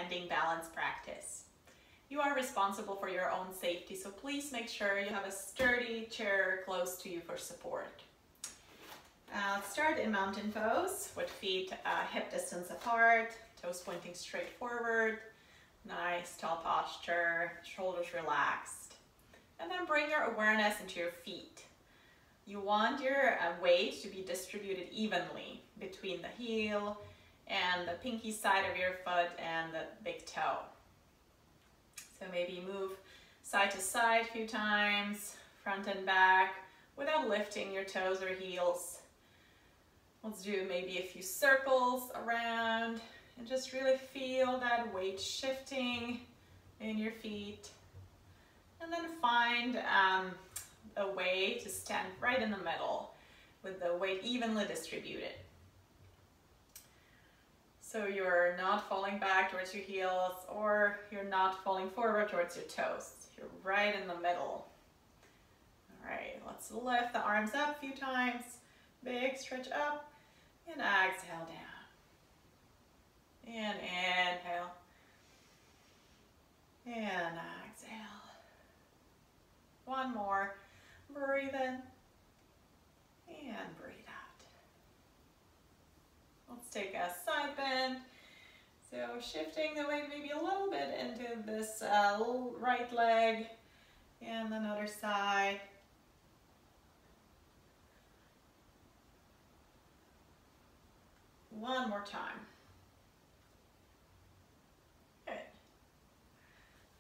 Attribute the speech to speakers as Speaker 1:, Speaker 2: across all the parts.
Speaker 1: standing balance practice. You are responsible for your own safety, so please make sure you have a sturdy chair close to you for support. Let's start in mountain pose with feet hip distance apart, toes pointing straight forward. Nice tall posture, shoulders relaxed. And then bring your awareness into your feet. You want your weight to be distributed evenly between the heel and the pinky side of your foot and the big toe. So maybe move side to side a few times, front and back, without lifting your toes or heels. Let's do maybe a few circles around and just really feel that weight shifting in your feet. And then find a way to stand right in the middle with the weight evenly distributed. So you're not falling back towards your heels or you're not falling forward towards your toes. You're right in the middle. All right, let's lift the arms up a few times. Big stretch up and exhale down. And inhale. And exhale. One more. Breathe in and breathe out. Let's take a side bend. So shifting the weight maybe a little bit into this right leg and another side. One more time. Good.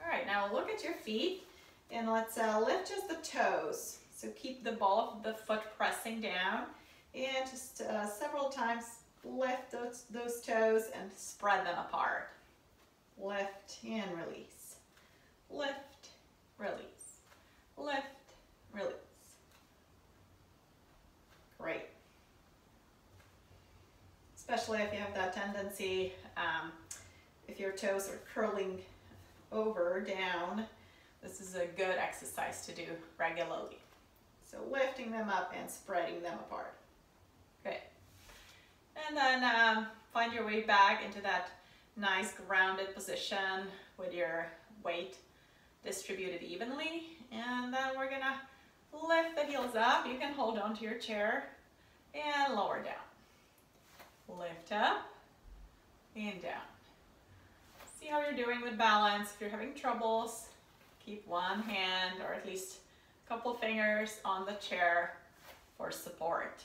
Speaker 1: All right, now look at your feet and let's lift just the toes. So keep the ball of the foot pressing down and just several times lift those toes and spread them apart. Lift and release. Lift, release. Lift, release. Great. Especially if you have that tendency, if your toes are curling over or down, this is a good exercise to do regularly. So lifting them up and spreading them apart. Okay. And then find your way back into that nice grounded position with your weight distributed evenly. And then we're gonna lift the heels up. You can hold on to your chair and lower down. Lift up and down. See how you're doing with balance. If you're having troubles, keep one hand or at least a couple fingers on the chair for support.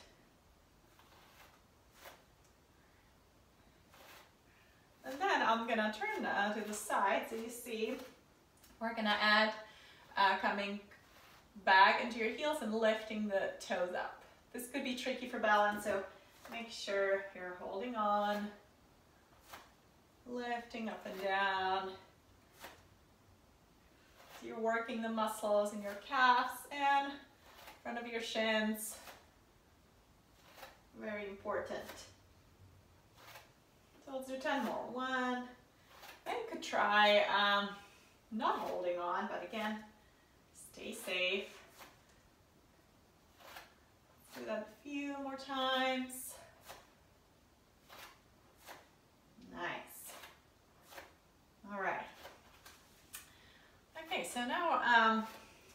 Speaker 1: And then I'm gonna turn to the side so you see we're gonna add coming back into your heels and lifting the toes up. This could be tricky for balance, so make sure you're holding on, lifting up and down. So you're working the muscles in your calves and front of your shins. Very important. So let's do 10 more. One. And you could try not holding on, but again, stay safe. Do that a few more times. Nice. All right. Okay, so now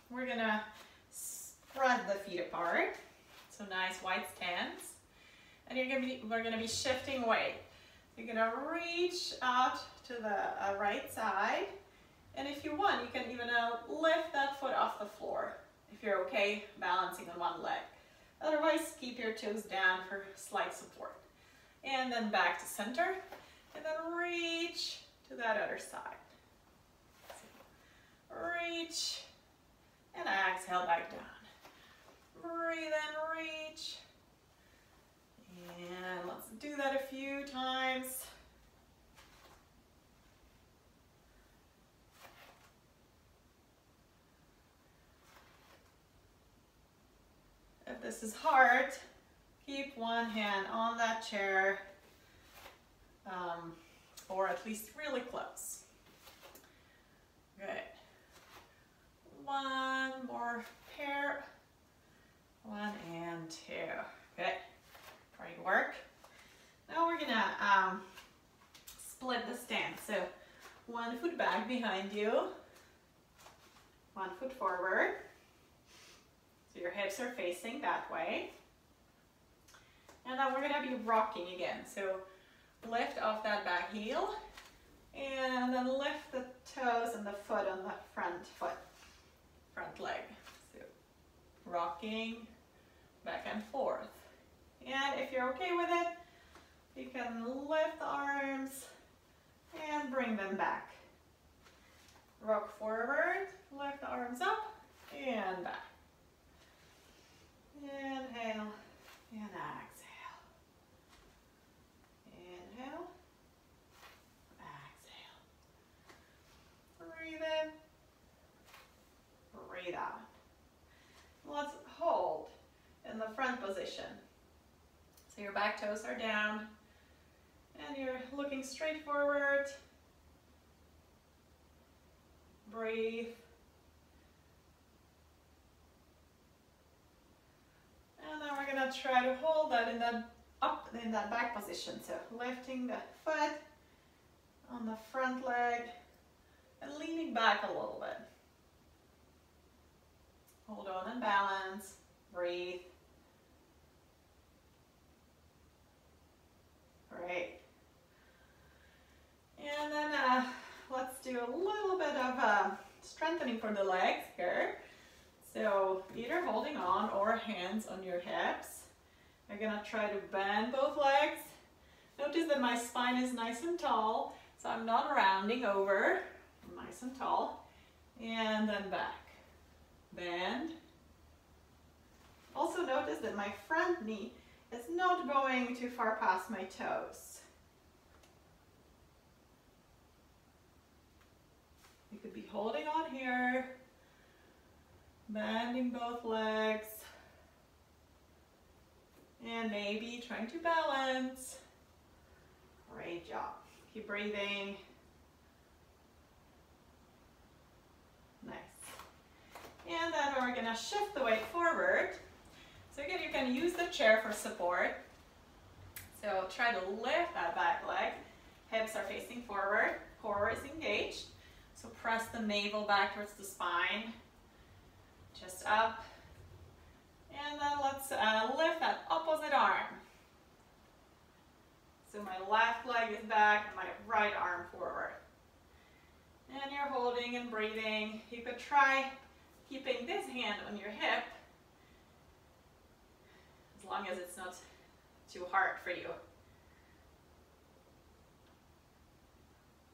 Speaker 1: we're gonna spread the feet apart. So nice wide stance. And we're gonna be shifting weight. You're gonna reach out to the right side. And if you want, you can even lift that foot off the floor if you're okay balancing on one leg. Otherwise, keep your toes down for slight support. And then back to center. And then reach to that other side. Reach. And exhale back down. Breathe in, reach. And let's do that a few times. If this is hard, keep one hand on that chair, or at least really close. Good. One more pair. One and two. Good. Great work. Now we're gonna split the stance. So one foot back behind you, one foot forward. So your hips are facing that way. And then we're gonna be rocking again. So lift off that back heel and then lift the toes and the foot on the front leg. So rocking back and forth. And if you're okay with it, you can lift the arms and bring them back. Rock forward, lift the arms up and back. Inhale and exhale. Inhale, exhale. Breathe in, breathe out. Let's hold in the front position. So your back toes are down and you're looking straight forward. Breathe. And then we're gonna try to hold that in that back position. So lifting the foot on the front leg and leaning back a little bit. Hold on and balance. Breathe. Great. And then let's do a little bit of strengthening for the legs here. So either holding on or hands on your hips. I'm gonna try to bend both legs. Notice that my spine is nice and tall, so I'm not rounding over. Nice and tall. And then back. Bend. Also notice that my front knee is not going too far past my toes. You could be holding on here, bending both legs, and maybe trying to balance. Great job. Keep breathing. Nice. And then we're gonna shift the weight forward. So again, you can use the chair for support. So try to lift that back leg. Hips are facing forward, core is engaged. So press the navel back towards the spine. Just up. And then let's lift that opposite arm. So my left leg is back and my right arm forward. And you're holding and breathing. You could try keeping this hand on your hip, as long as it's not too hard for you.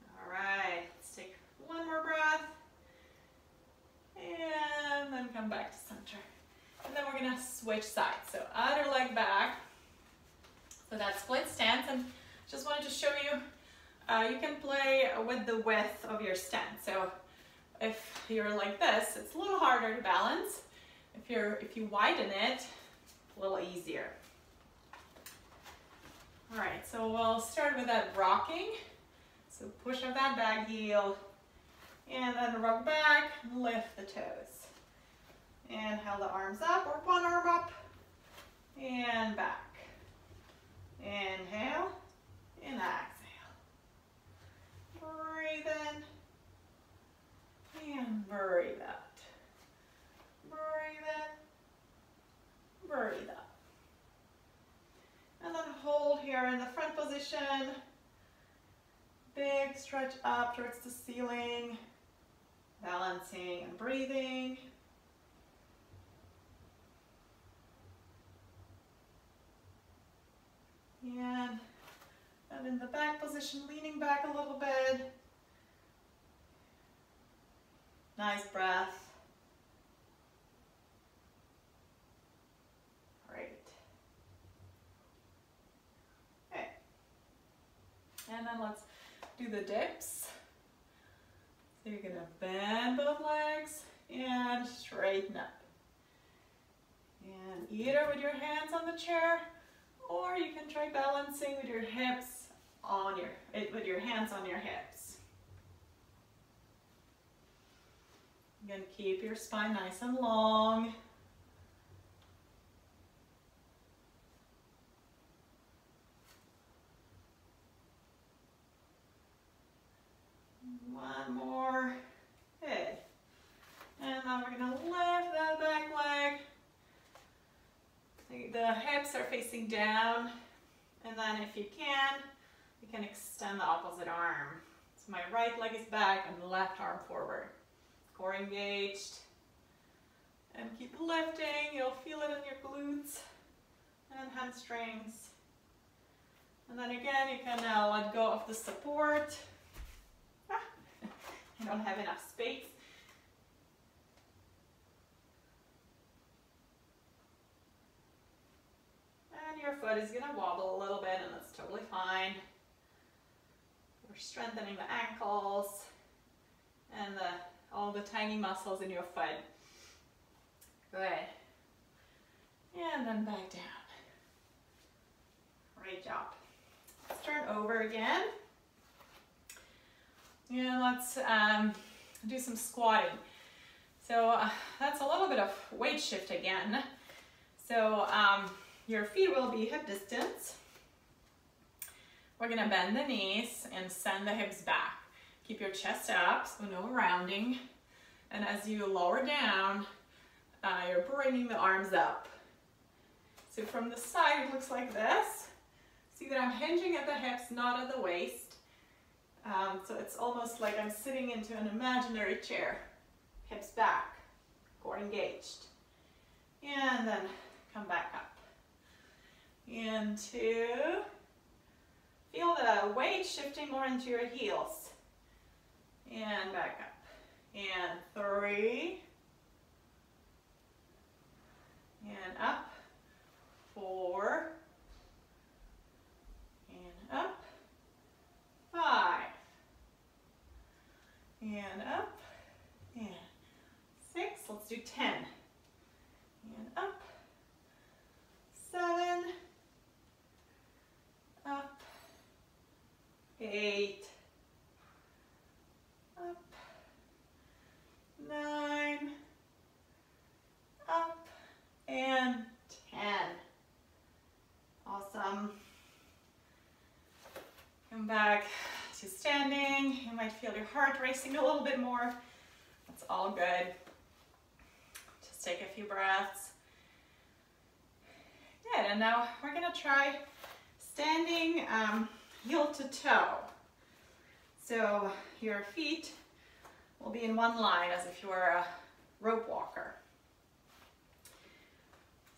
Speaker 1: All right, let's take one more breath. And then come back to center. And then we're gonna switch sides. So other leg back. So that split stance, and just wanted to show you, you can play with the width of your stance. So if you're like this, it's a little harder to balance. If you widen it, a little easier. All right, so we'll start with that rocking. So push up that back heel, and then rock back, lift the toes. Inhale the arms up, or one arm up, and back. Inhale, and exhale. Breathe in, and breathe out. Breathe in, breathe out. And then hold here in the front position. Big stretch up towards the ceiling. Balancing and breathing. And in the back position, leaning back a little bit. Nice breath. Great. Okay. And then let's do the dips. So you're gonna bend both legs and straighten up. And either with your hands on the chair, or you can try balancing with your hips on with your hands on your hips. Again, keep your spine nice and long. One more. Good. And then we're going to lift that back leg. The hips are facing down. And then if you can extend the opposite arm. So my right leg is back and the left arm forward. Core engaged. And keep lifting. You'll feel it in your glutes and hamstrings. And then again, you can now let go of the support. I don't have enough space. And your foot is going to wobble a little bit, and that's totally fine. We're strengthening the ankles and all the tiny muscles in your foot. Good. And then back down. Great job. Let's turn over again. And let's do some squatting. So that's a little bit of weight shift again. So your feet will be hip distance. We're gonna bend the knees and send the hips back. Keep your chest up, so no rounding. And as you lower down, you're bringing the arms up. So from the side, it looks like this. See that I'm hinging at the hips, not at the waist. So it's almost like I'm sitting into an imaginary chair. Hips back, core engaged. And then come back up. And 2. Feel the weight shifting more into your heels. And back up. And 3. And up. 4. And up. 5. And up. And 6. Let's do 10. And up. 7. Up. 8. Up. 9. Up. And 10. Awesome. Come back to standing. You might feel your heart racing a little bit more. That's all good. Just take a few breaths. Good, and now we're gonna try standing heel to toe. So your feet will be in one line as if you were a rope walker.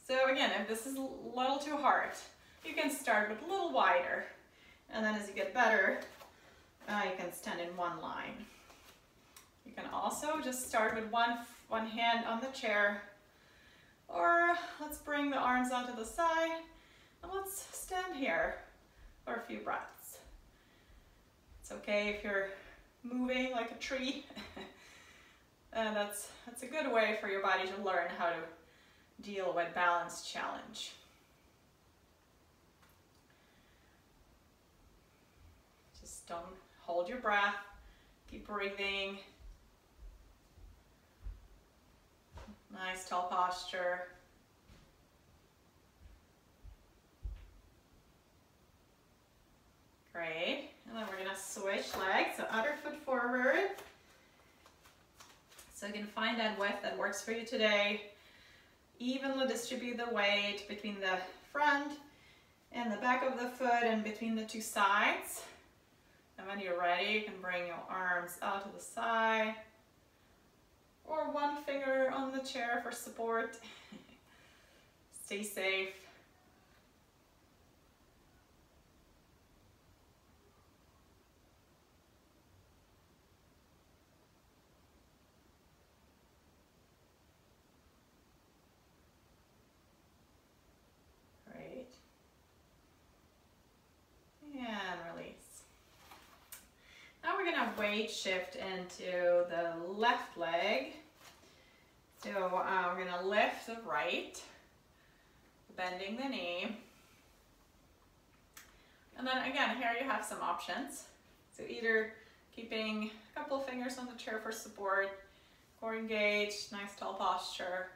Speaker 1: So again, if this is a little too hard, you can start with a little wider. And then as you get better, you can stand in one line. You can also just start with one hand on the chair, or let's bring the arms onto the side and let's stand here for a few breaths. It's okay if you're moving like a tree. That's a good way for your body to learn how to deal with balance challenge. Just don't hold your breath, keep breathing. Nice tall posture. Great, and then we're gonna switch legs, so other foot forward. So you can find that width that works for you today. Evenly distribute the weight between the front and the back of the foot and between the two sides. And when you're ready, you can bring your arms out to the side or one finger on the chair for support. Stay safe. And release. Now we're gonna weight shift into the left leg. So we're gonna lift the right, bending the knee. And then again, here you have some options. So either keeping a couple of fingers on the chair for support, core engaged, nice tall posture,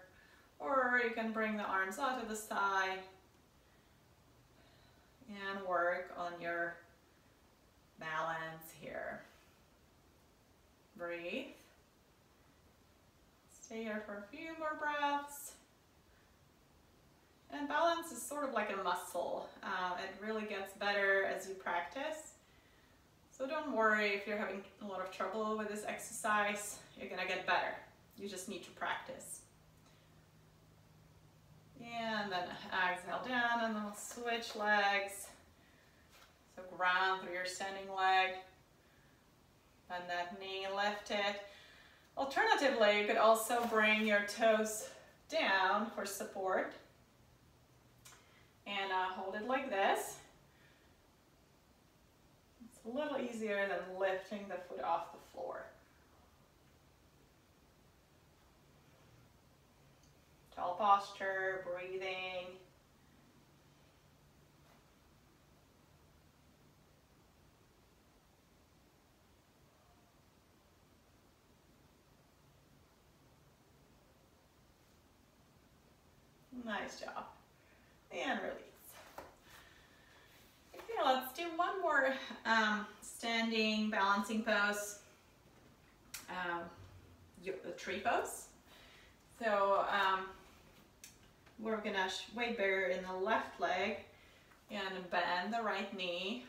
Speaker 1: or you can bring the arms out to the side and work on your balance here. here for a few more breaths. And balance is sort of like a muscle. It really gets better as you practice. So don't worry if you're having a lot of trouble with this exercise. You're gonna get better. You just need to practice. And then exhale down, and then we'll switch legs. So ground through your standing leg. Bend that knee, lift it. Alternatively, you could also bring your toes down for support. And hold it like this. It's a little easier than lifting the foot off the floor. Tall posture, breathing. Nice job. And release. Okay, let's do one more standing balancing pose, the tree pose. So we're gonna weight bear in the left leg and bend the right knee.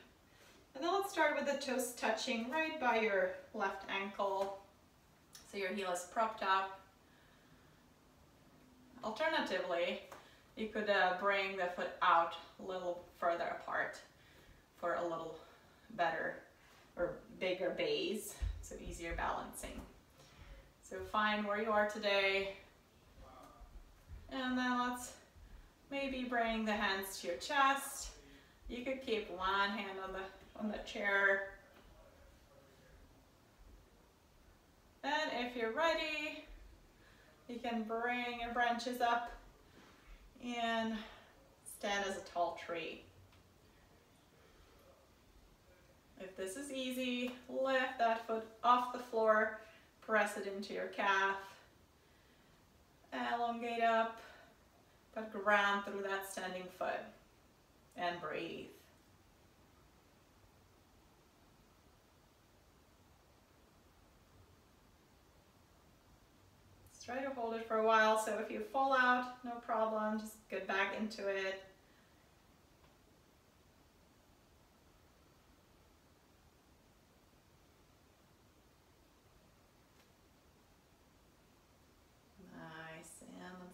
Speaker 1: And then let's start with the toes touching right by your left ankle. So your heel is propped up. Alternatively, you could bring the foot out a little further apart for a little better or bigger base, so easier balancing. So find where you are today. And then let's maybe bring the hands to your chest. You could keep one hand on the chair. And if you're ready, you can bring your branches up and stand as a tall tree. If this is easy, lift that foot off the floor, press it into your calf, elongate up, but ground through that standing foot, and breathe. Just try to hold it for a while, so if you fall out, no problem, just get back into it.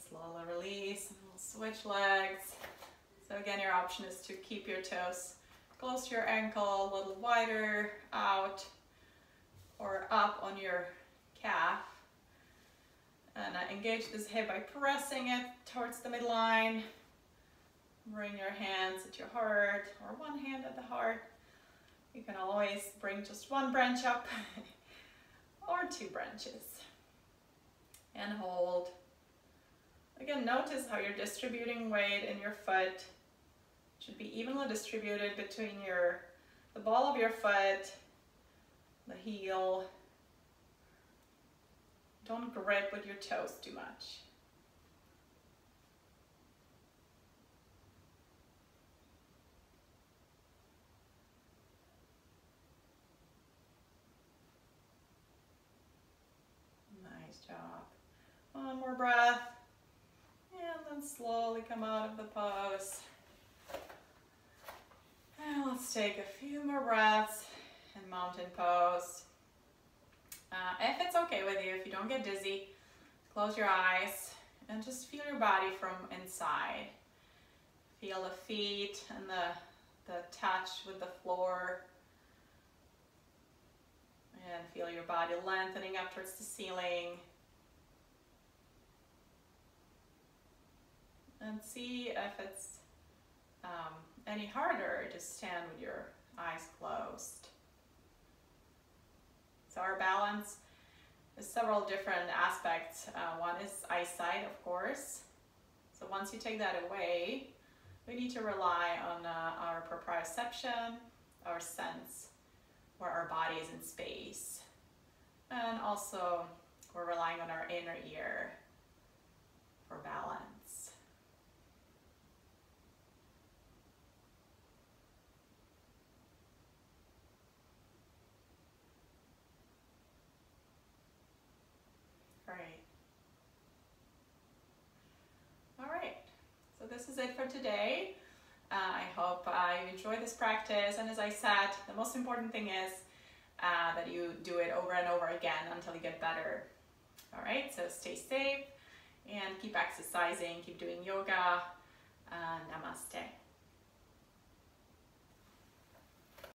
Speaker 1: Slowly release, and we'll switch legs. So again, your option is to keep your toes close to your ankle, a little wider out or up on your calf. And engage this hip by pressing it towards the midline. Bring your hands at your heart or one hand at the heart. You can always bring just one branch up or two branches. And hold. Again, notice how you're distributing weight in your foot. It should be evenly distributed between the ball of your foot, the heel. Don't grip with your toes too much. Nice job. One more breath. And then slowly come out of the pose. And let's take a few more breaths in mountain pose. If it's okay with you, if you don't get dizzy, close your eyes and just feel your body from inside. Feel the feet and the touch with the floor. And feel your body lengthening up towards the ceiling. And see if it's any harder to stand with your eyes closed. So our balance is several different aspects. One is eyesight, of course. So once you take that away, we need to rely on our proprioception, our sense, where our body is in space. And also, we're relying on our inner ear for balance. Great. it for today. I hope you enjoy this practice, and as I said, the most important thing is that you do it over and over again until you get better. All right, so stay safe and keep exercising, keep doing yoga. Namaste.